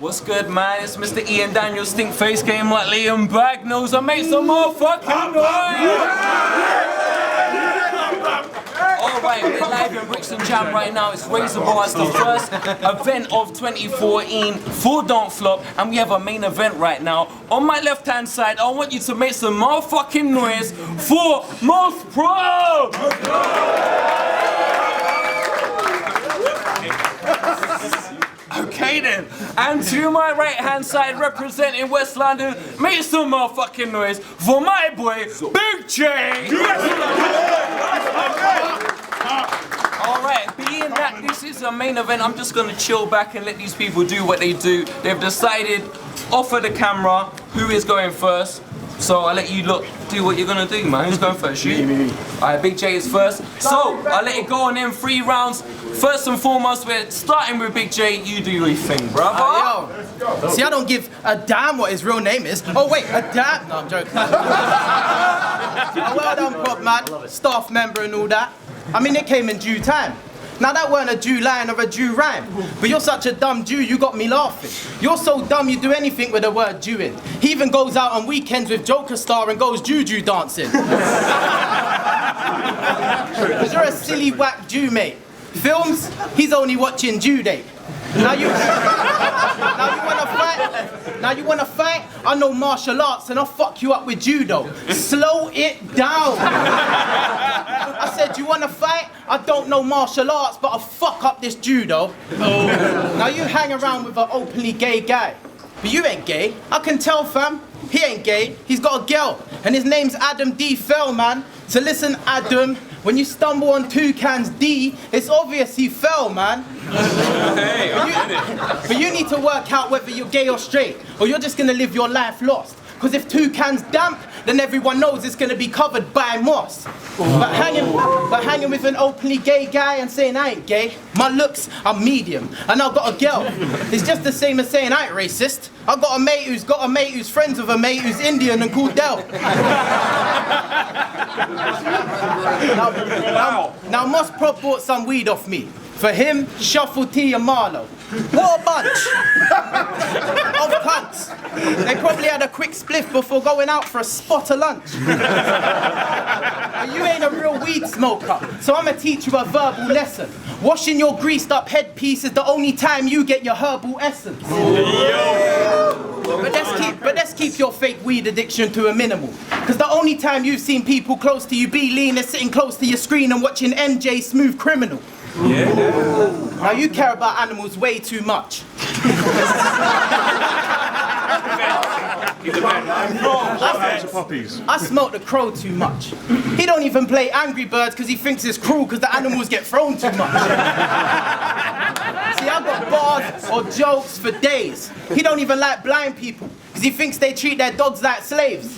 What's good, man? It's Mr. Ian Daniels, Stinkface, game like Liam Bagnose. I make some motherfucking noise! Alright, we're live in Brixton Jam right now. It's Razor Bar. It's the first event of 2014 for Don't Flop, and we have a main event right now. On my left hand side, I want you to make some motherfucking noise for MOS Prob! Okay then, and to my right hand side, representing West London, make some motherfucking noise for my boy, Big J! Alright, being that this is a main event, I'm just gonna chill back and let these people do what they do. They've decided, off of the camera, who is going first. So I'll let you do what you're gonna do, man. Who's going first? You? Me. Alright, Big J is first. So I'll let it go on in 3 rounds. First and foremost, we're starting with Big J. You do your thing, brother. Yo. See, I don't give a damn what his real name is. Oh wait, a damn. No, I'm joking. Well done, Prob, man. Staff member and all that. I mean, it came in due time. Now that weren't a Jew line or a Jew rhyme, but you're such a dumb Jew, you got me laughing. You're so dumb you do anything with the word Jew in. He even goes out on weekends with Joker Star and goes Juju dancing. Because you're a silly whack Jew, mate. Films, he's only watching Due Date. Now you wanna fight? I know martial arts and I'll fuck you up with judo. Slow it down. I said, you wanna fight? I don't know martial arts, but I'll fuck up this judo. Now you hang around with an openly gay guy. But you ain't gay. I can tell, fam. He ain't gay. He's got a girl. And his name's Adam D. Fell, man. So listen, Adam, when you stumble on Toucan's D, it's obvious he fell, man. Hey, but you need to work out whether you're gay or straight, or you're just gonna live your life lost. Because if Toucan's damp, then everyone knows it's gonna be covered by moss. But hanging with an openly gay guy and saying I ain't gay, my looks are medium, and I've got a girl. It's just the same as saying I ain't racist. I've got a mate who's friends with a mate who's Indian and called Del. Now MOS Prob bought some weed off me. For him, Shuffle T and Marlowe. What a bunch of cunts. They probably had a quick spliff before going out for a spot of lunch. But you ain't a real weed smoker, so I'ma teach you a verbal lesson. Washing your greased up headpiece is the only time you get your herbal essence. But let's keep your fake weed addiction to a minimal. Because the only time you've seen people close to you be lean is sitting close to your screen and watching MJ Smooth Criminal. Yeah. Now you care about animals way too much. I smoke the crow too much. He don't even play Angry Birds because he thinks it's cruel because the animals get thrown too much. See, I've got bars or jokes for days. He don't even like blind people because he thinks they treat their dogs like slaves.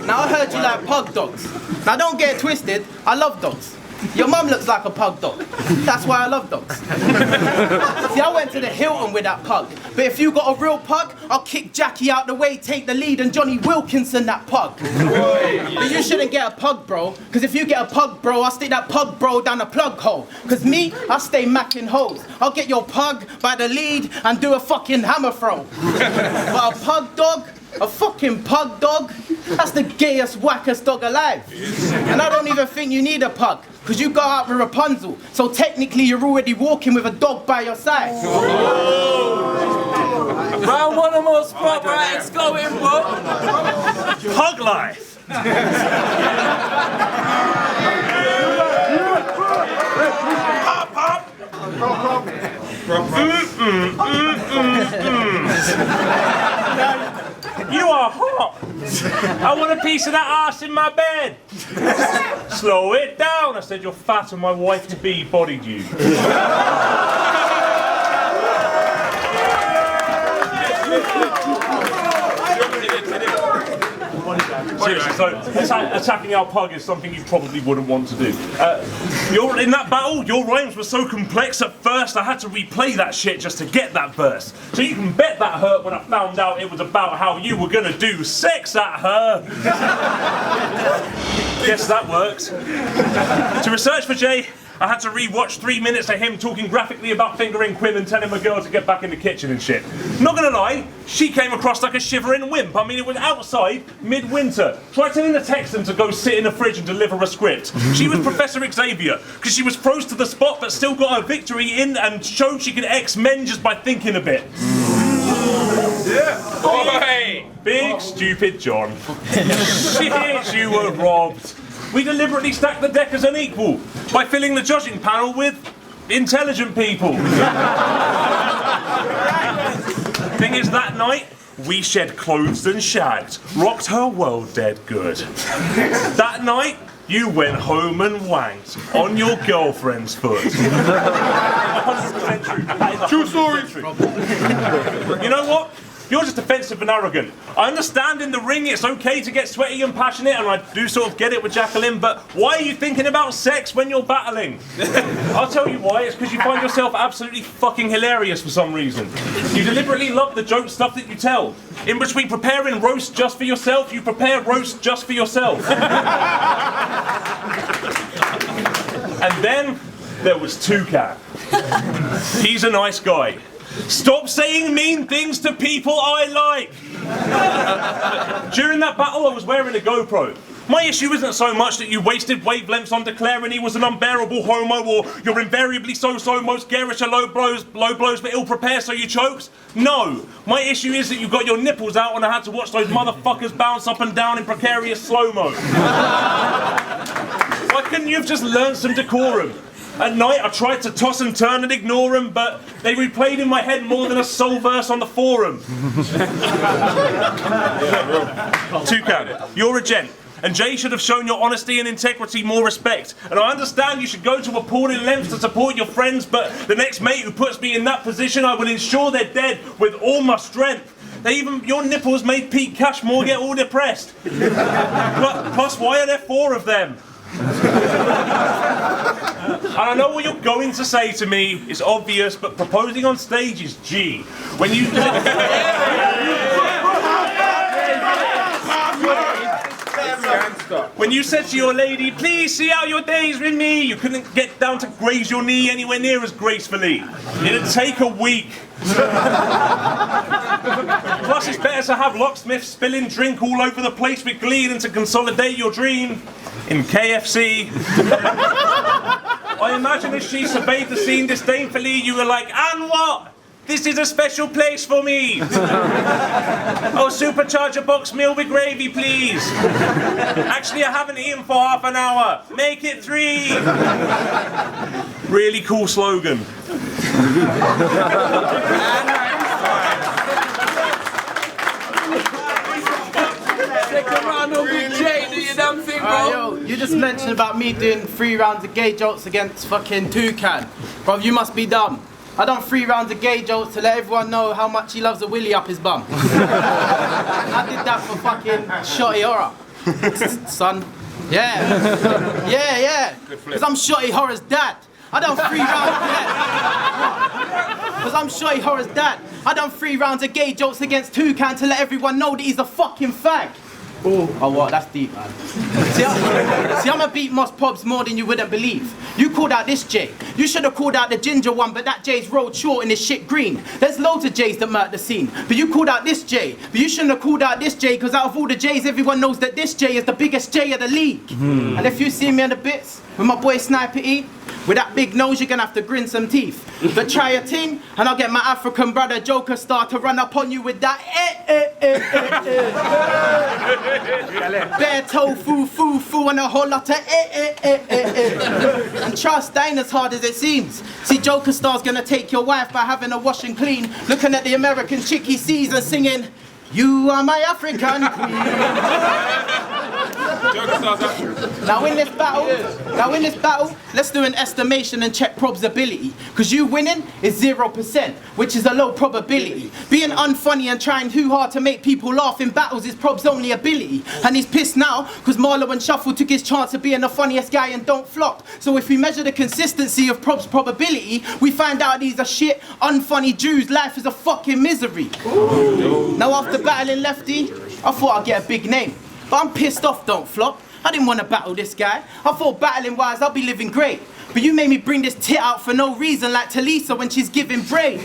Now I heard you like pug dogs. Now don't get it twisted, I love dogs. Your mum looks like a pug dog. That's why I love dogs. See, I went to the Hilton with that pug. But if you got a real pug, I'll kick Jackie out the way, take the lead, and Johnny Wilkinson that pug. But you shouldn't get a pug, bro. Because if you get a pug, bro, I'll stick that pug, bro, down a plug hole. Because me, I stay macking hoes. I'll get your pug by the lead and do a fucking hammer throw. But a pug dog, a fucking pug dog, that's the gayest, wackest dog alive. And I don't even think you need a pug, because you go out with Rapunzel, so technically you're already walking with a dog by your side. Round 1 of MOS Prob, right? Let's go in, bro. Pug life. You are hot. I want a piece of that arse in my bed. Slow it down. I said you're fat and my wife-to-be bodied you. Seriously, so attacking our pug is something you probably wouldn't want to do. In that battle, your rhymes were so complex at first I had to replay that shit just to get that verse. So you can bet that hurt when I found out it was about how you were gonna do sex at her. Guess that worked. To research for Jay, I had to re-watch 3 minutes of him talking graphically about fingering Quinn and telling my girl to get back in the kitchen and shit. Not gonna lie, she came across like a shivering wimp. I mean, it was outside, midwinter. Try telling the Texan to go sit in the fridge and deliver a script. She was Professor Xavier, because she was froze to the spot but still got her victory in and showed she could X-Men just by thinking a bit. Yeah. Boy. Big stupid John. Shit, you were robbed. We deliberately stacked the deck as unequal by filling the judging panel with intelligent people. Thing is, that night, we shed clothes and shagged, rocked her world dead good. That night, you went home and wanked on your girlfriend's foot. 100% true. True story. You know what? You're just defensive and arrogant. I understand in the ring it's okay to get sweaty and passionate, and I do sort of get it with Jacqueline, but why are you thinking about sex when you're battling? I'll tell you why. It's because you find yourself absolutely fucking hilarious for some reason. You deliberately love the joke stuff that you tell. In between preparing roast just for yourself, you prepare roast just for yourself. And then there was Toucan. He's a nice guy. Stop saying mean things to people I like! During that battle, I was wearing a GoPro. My issue isn't so much that you wasted wavelengths on declaring he was an unbearable homo, or you're invariably so-so, most garish of low blows but ill-prepared so you choked. No, my issue is that you got your nipples out and I had to watch those motherfuckers bounce up and down in precarious slow-mo. Why couldn't you have just learned some decorum? At night, I tried to toss and turn and ignore them, but they replayed in my head more than a soul verse on the forum. Toucan, you're a gent, and Jay should have shown your honesty and integrity more respect. And I understand you should go to appalling lengths to support your friends, but the next mate who puts me in that position, I will ensure they're dead with all my strength. Your nipples made Pete Cashmore get all depressed. Plus, why are there 4 of them? And I know what you're going to say to me, it's obvious, but proposing on stage is G. When you said to your lady, please see out your days with me, you couldn't get down to graze your knee anywhere near as gracefully. It'd take a week. Plus, it's better to have locksmiths spilling drink all over the place with glee than to consolidate your dream in KFC. I imagine as she surveyed the scene disdainfully, you were like, and what? This is a special place for me. Oh, supercharge a box meal with gravy, please. Actually, I haven't eaten for half an hour. Make it 3. Really cool slogan. Second round of Big J, do your damn thing, bro. Yo, you just mentioned about me doing 3 rounds of gay jokes against fucking Toucan. Bro, you must be dumb. I done 3 rounds of gay jokes to let everyone know how much he loves a willy up his bum. I did that for fucking Shotty Horror. Son. Yeah. Yeah. Because I'm Shotty Horror's dad. I done 3 rounds, because I'm Shotty Horror's dad. I done 3 rounds of gay jokes against Toucan to let everyone know that he's a fucking fag. Oh, what? That's deep, man. See, I'ma beat MOS Probs more than you wouldn't believe. You called out this J. You should have called out the ginger one, but that J's rolled short and his shit green. There's loads of J's that murked the scene, but you called out this J. But you shouldn't have called out this J, because out of all the J's, everyone knows that this J is the biggest J of the league. And if you see me in the bits with my boy Sniper E, with that big nose, you're gonna have to grin some teeth. But try a ting, and I'll get my African brother Joker Star to run up on you with that bare tofu, foo, and a whole lot of And trust, that ain't as hard as it seems. See, Joker Star's gonna take your wife by having her wash and clean, looking at the American chick he sees and singing, "You are my African queen." Now in this battle, let's do an estimation and check Prob's ability. Because you winning is 0%, which is a low probability. Being unfunny and trying too hard to make people laugh in battles is Prob's only ability. And he's pissed now, because Marlowe and Shuffle took his chance of being the funniest guy and don't flop. So if we measure the consistency of Prob's probability, we find out he's a shit, unfunny Jew's life is a fucking misery. Ooh. Now after battling Lefty, I thought I'd get a big name. But I'm pissed off, don't flop. I didn't want to battle this guy. I thought battling wise I'll be living great. But you made me bring this tit out for no reason like Talisa when she's giving brain.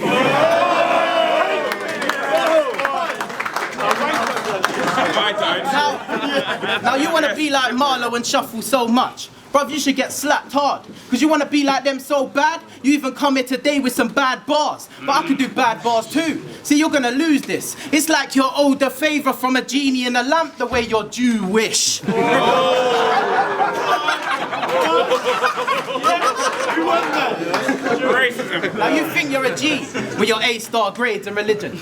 Now you want to be like Marlo and shuffle so much. Bruv, you should get slapped hard. Because you want to be like them so bad, you even come here today with some bad bars. But I could do bad bars too. See, you're going to lose this. It's like you're owed a favour from a genie in a lamp the way you're Jewish. Now you think you're a G with your A-star grades in religion.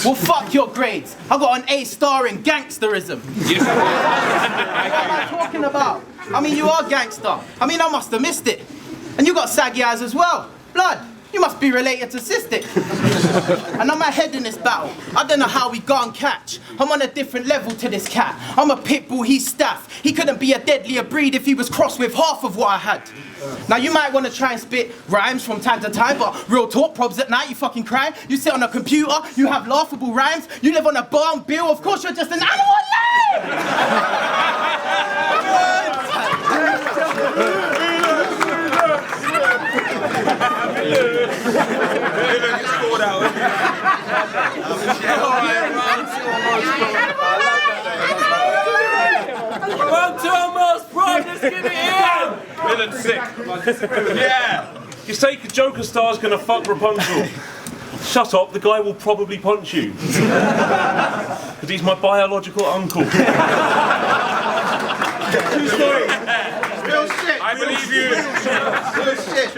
Well, fuck your grades. I got an A-star in gangsterism. What am I talking about? I mean, you are gangster. I mean, I must have missed it. And you got saggy eyes as well. Blood, you must be related to cystic. And I'm ahead in this battle. I don't know how we gone catch. I'm on a different level to this cat. I'm a pit bull, he's staff. He couldn't be a deadlier breed if he was crossed with half of what I had. Now you might want to try and spit rhymes from time to time, but real talk, probs at night, you fucking cry. You sit on a computer, you have laughable rhymes. You live on a barn bill, of course you're just an animal Run to MOS, Prob, let's get it in! Villain sick. Yeah. You say Joker Star's gonna fuck Rapunzel. Shut up, the guy will probably punch you. Because he's my biological uncle. True story. Real shit. I believe you. Real shit.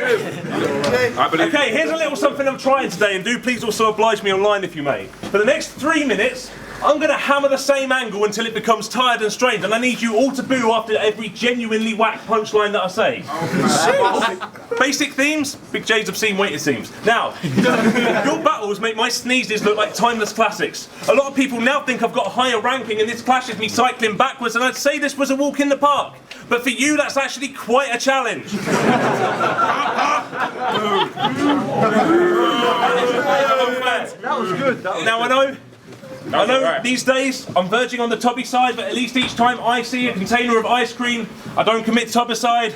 I believe you. Okay, here's a little something I'm trying today, and do please also oblige me online if you may. For the next 3 minutes, I'm going to hammer the same angle until it becomes tired and strained, and I need you all to boo after every genuinely whack punchline that I say. Basic themes, Big J's obscene weight it seems. Now, your battles make my sneezes look like timeless classics. A lot of people now think I've got a higher ranking and this clashes me cycling backwards, and I'd say this was a walk in the park. But for you, that's actually quite a challenge. That was good. Now I know these days I'm verging on the tubby side, but at least each time I see a container of ice cream, I don't commit tubicide.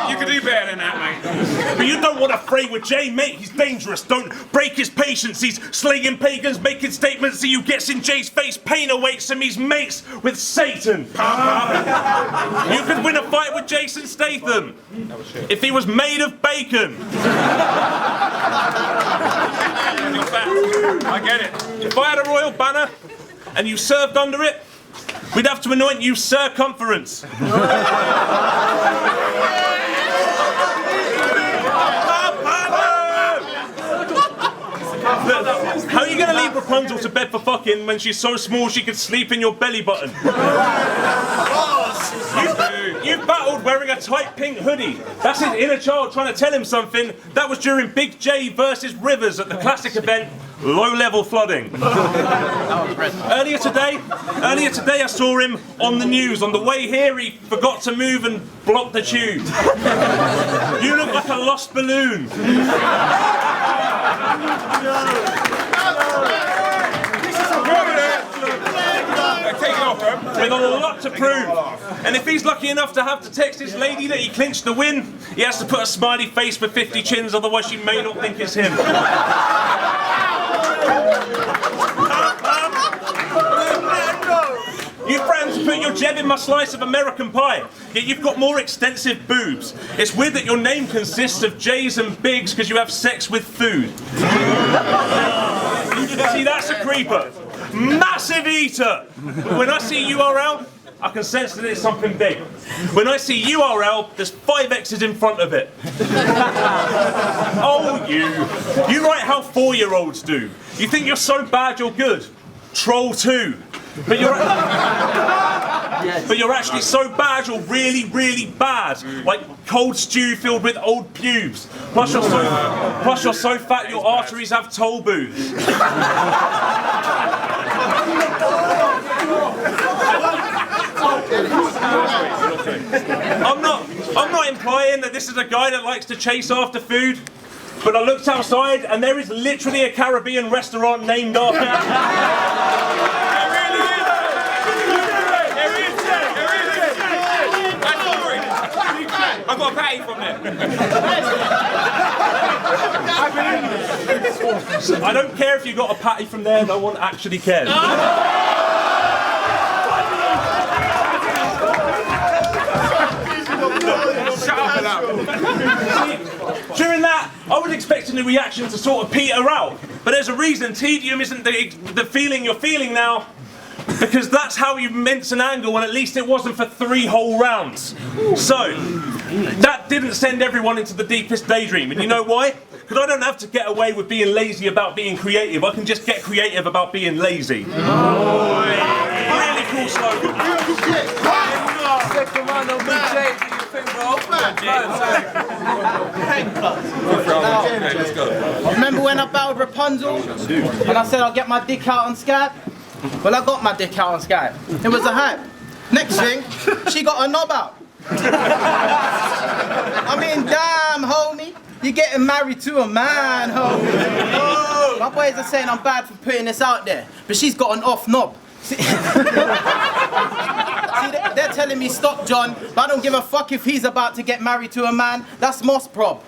You can do better than that, mate. But you don't want to fray with Jay, mate. He's dangerous. Don't break his patience. He's slaying pagans, making statements that you gets in Jay's face. Pain awaits him. He's mates with Satan. You could win a fight with Jason Statham if he was made of bacon. I get it. If I had a royal banner and you served under it, we'd have to anoint you circumference. How are you going to leave Rapunzel to bed for fucking when she's so small she could sleep in your belly button? You battled wearing a tight pink hoodie. That's his inner child trying to tell him something. That was during Big J versus Rivers at the classic event, Low Level Flooding. Earlier today I saw him on the news. On the way here he forgot to move and blocked the tube. You look like a lost balloon. Take it off, bro. With a lot to prove. And if he's lucky enough to have to text his lady that he clinched the win, he has to put a smiley face for 50 chins, otherwise she may not think it's him. You friends put your jeb in my slice of American pie, yet you've got more extensive boobs. It's weird that your name consists of J's and Bigs because you have sex with food. See, that's a creeper. Massive eater! But when I see URL, I can sense that it's something big. When I see URL, there's 5 X's in front of it. Oh, you write how 4-year-olds do. You think you're so bad you're good. Troll 2. But you're actually so bad you're really, really bad. Like cold stew filled with old pubes. Plus you're so fat your arteries have toll booths. I'm not implying that this is a guy that likes to chase after food. But I looked outside and there is literally a Caribbean restaurant named after me. I got a patty from there. I don't care if you got a patty from there, no one actually cares. Shut up and out. During that, I was expecting the reaction to sort of peter out. But there's a reason tedium isn't the feeling you're feeling now. Because that's how you mince an angle, and at least it wasn't for 3 whole rounds. So, that didn't send everyone into the deepest daydream. And you know why? Because I don't have to get away with being lazy about being creative. I can just get creative about being lazy. Really cool slogan. Second round of BJ, do you think, bro? Let's go. Remember when I battled Rapunzel? And I said I'll get my dick out on Skype? Well, I got my dick out on Skype. It was a hype. Next thing, she got her knob out. I mean, damn, homie. You're getting married to a man, homie. My boys are saying I'm bad for putting this out there, but she's got an off knob. See, they're telling me stop, John, but I don't give a fuck if he's about to get married to a man. That's MOS Prob.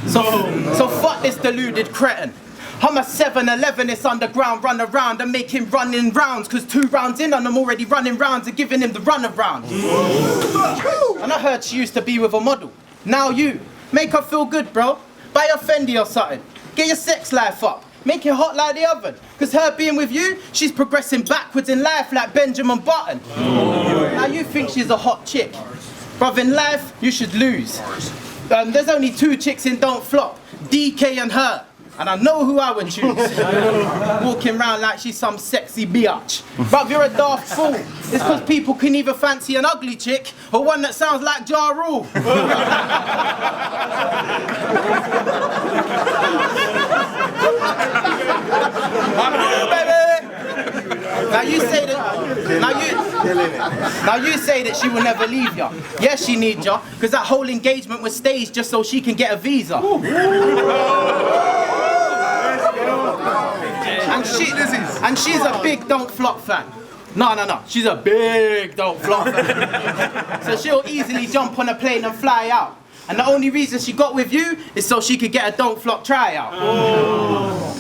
So fuck this deluded cretin. I'm a 7-Eleven, it's underground, run around and make him running rounds, cause 2 rounds in and I'm already running rounds and giving him the run around. And I heard she used to be with a model. Now you, make her feel good, bro. Buy a Fendi or something. Get your sex life up. Make it hot like the oven. Cause her being with you, she's progressing backwards in life like Benjamin Button. Now you think she's a hot chick. Bruv, in life, you should lose. There's only 2 chicks in Don't Flop, DK and her. And I know who I would choose. Walking around like she's some sexy biatch. Bruv, you're a daft fool. It's because people can either fancy an ugly chick or one that sounds like Ja Rule. Now you say that she will never leave ya. Yes, she needs ya, because that whole engagement was staged just so she can get a visa. And she's a big Don't Flop fan. No, she's a big Don't Flop fan. So she'll easily jump on a plane and fly out. And the only reason she got with you is so she could get a Don't Flop tryout.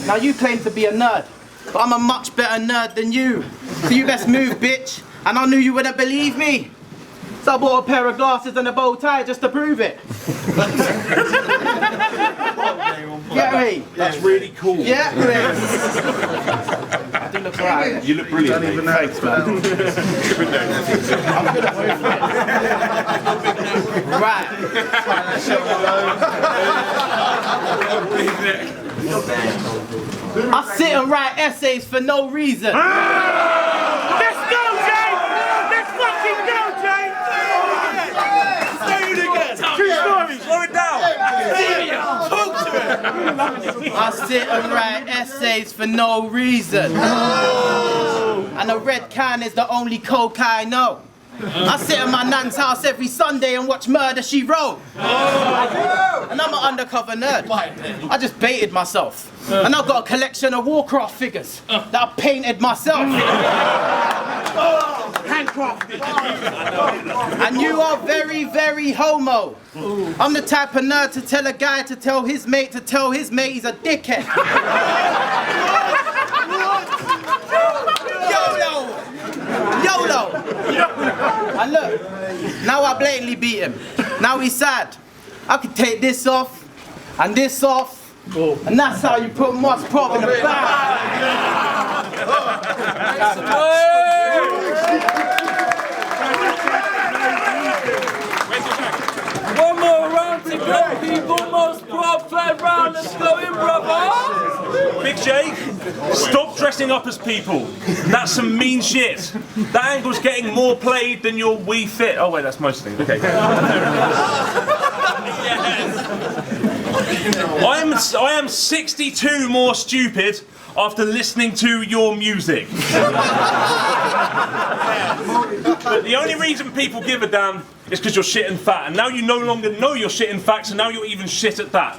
Now you claim to be a nerd, but I'm a much better nerd than you. So you best move, bitch. And I knew you wouldn't believe me. So I bought a pair of glasses and a bow tie just to prove it. Get me? That's really cool. Yeah, I do look alright. You look brilliant, mate. Thanks, man. Right. I sit and write essays for no reason. Let's go, Jay! Let's fucking go, Jay! Say it again! True story, slow it down! Talk to it! I sit and write essays for no reason. And a red can is the only coke I know. I sit at my nan's house every Sunday and watch Murder, She Wrote. And I'm an undercover nerd. I just baited myself. And I've got a collection of Warcraft figures that I painted myself. Handcrafted. And you are very, very homo. I'm the type of nerd to tell a guy to tell his mate he's a dickhead. YOLO! And look, now I blatantly beat him. Now he's sad. I could take this off, and this off, and that's how you put MOS Prob in the bag. One more round to go, people. MOS Prob, 3rd round. Let's go in, brother. Big J, stop dressing up as people. That's some mean shit. That angle's getting more played than your Wii Fit. Oh wait, that's most things. Okay. I am 62 more stupid after listening to your music. But the only reason people give a damn it's because you're shit and fat. And now you no longer know you're shit and fat, so now you're even shit at that.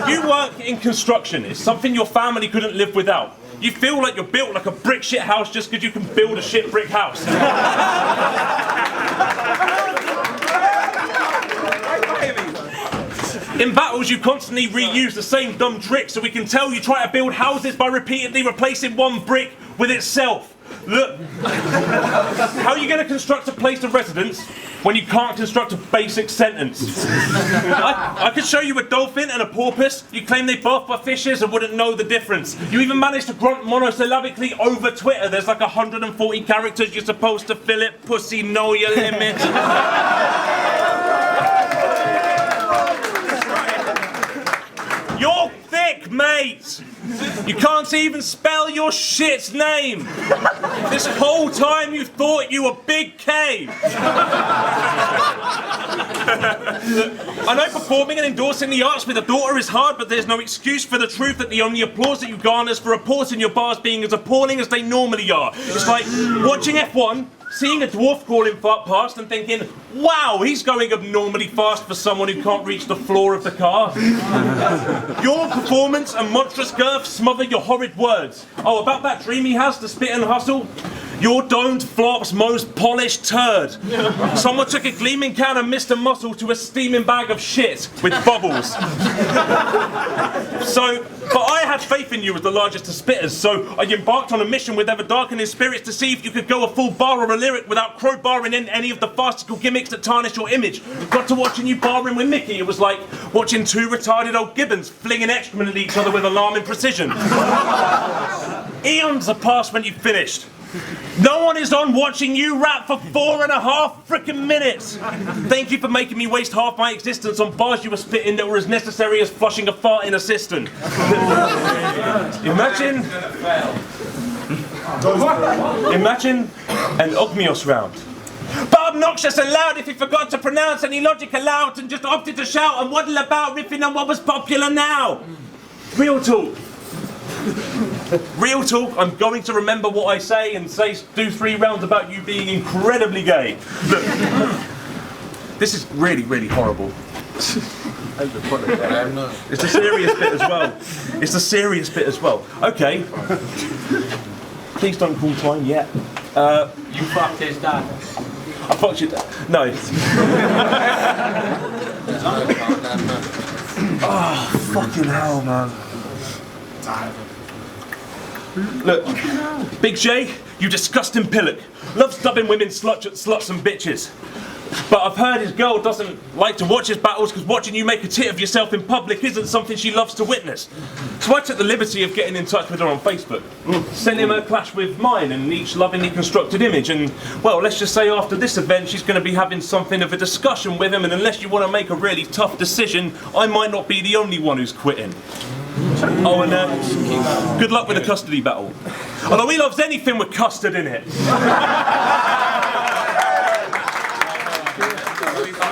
You work in construction. It's something your family couldn't live without. You feel like you're built like a brick shit house just because you can build a shit brick house. In battles, you constantly reuse the same dumb tricks, so we can tell you try to build houses by repeatedly replacing one brick with itself. Look, how are you going to construct a place of residence when you can't construct a basic sentence? I could show you a dolphin and a porpoise. You claim they both are fishes and wouldn't know the difference. You even managed to grunt monosyllabically over Twitter. There's like 140 characters you're supposed to fill it. Pussy, know your limit. You're thick, mate! You can't even spell your shit's name! This whole time you thought you were Big K! I know performing and endorsing the arts with a daughter is hard, but there's no excuse for the truth that the only applause that you garner is for reporting your bars being as appalling as they normally are. It's like watching F1, seeing a dwarf crawling past and thinking, wow, he's going abnormally fast for someone who can't reach the floor of the car. Your performance and monstrous girth smother your horrid words. Oh, about that dream he has to spit and hustle? Your domed flop's most polished turd. Someone took a gleaming can of Mr. Muscle to a steaming bag of shit with bubbles. But I had faith in you as the largest of spitters, so I embarked on a mission with ever-darkening spirits to see if you could go a full bar or a lyric without crowbarring in any of the farcical gimmicks that tarnish your image. Got to watching you barring with Mickey, it was like watching two retarded old gibbons flinging excrement at each other with alarming precision. Eons have passed when you finished. No one is on watching you rap for 4.5 frickin' minutes. Thank you for making me waste half my existence on bars you were spitting that were as necessary as flushing a fart in a cistern. Imagine an Ogmios round. But obnoxious and loud if he forgot to pronounce any logic aloud and just opted to shout and waddle about riffing on what was popular now. Real talk. Real talk, I'm going to remember what I say and do 3 rounds about you being incredibly gay. Look, this is really, really horrible. It's a serious bit as well. It's a serious bit as well. Okay. Please don't call time yet. You fucked his dad. I fucked your dad. No. Oh, fucking hell, man. Look, Big J, you disgusting pillock. Loves dubbing women sluts and bitches. But I've heard his girl doesn't like to watch his battles because watching you make a tit of yourself in public isn't something she loves to witness. So I took the liberty of getting in touch with her on Facebook. Sent him a clash with mine and each lovingly constructed image. And, well, let's just say after this event she's going to be having something of a discussion with him, and unless you want to make a really tough decision, I might not be the only one who's quitting. Oh, and good luck with the custody battle. Although he loves anything with custard in it.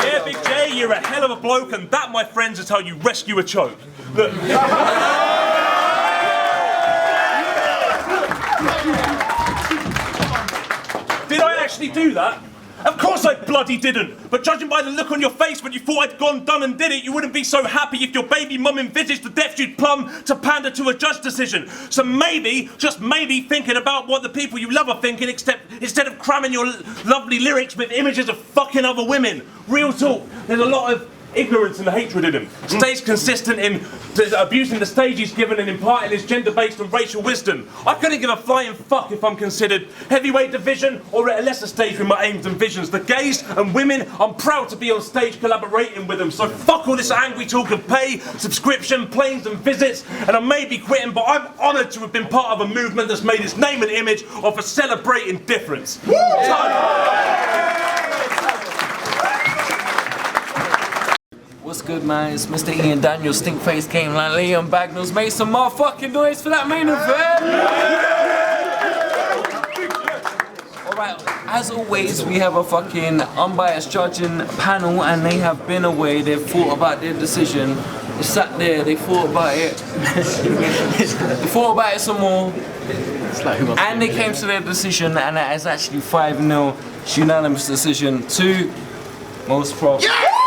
Yeah, Big J, you're a hell of a bloke, and that, my friends, is how you rescue a choke. Look. Did I actually do that? Of course I bloody didn't, but judging by the look on your face when you thought I'd gone, done and did it, you wouldn't be so happy if your baby mum envisaged the depths you'd plumb to pander to a judge decision. So maybe, just maybe, thinking about what the people you love are thinking instead of cramming your lovely lyrics with images of fucking other women. Real talk, there's a lot of ignorance and hatred in him. Stays consistent in abusing the stage he's given and imparting his gender-based and racial wisdom. I couldn't give a flying fuck if I'm considered heavyweight division or at a lesser stage with my aims and visions. The gays and women, I'm proud to be on stage collaborating with them. So fuck all this angry talk of pay, subscription, planes and visits, and I may be quitting, but I'm honoured to have been part of a movement that's made its name and image off of celebrating difference. What's good, man? It's Mr. Ian Daniels, Stinkface came like Liam Bagnalls. Make some motherfucking noise for that main event! Alright, as always, we have a fucking unbiased judging panel, and they have been away. They've thought about their decision. They sat there, they thought about it. They thought about it some more. And they came to their decision, and that is actually 5-0 unanimous decision to Most Prob. Yes!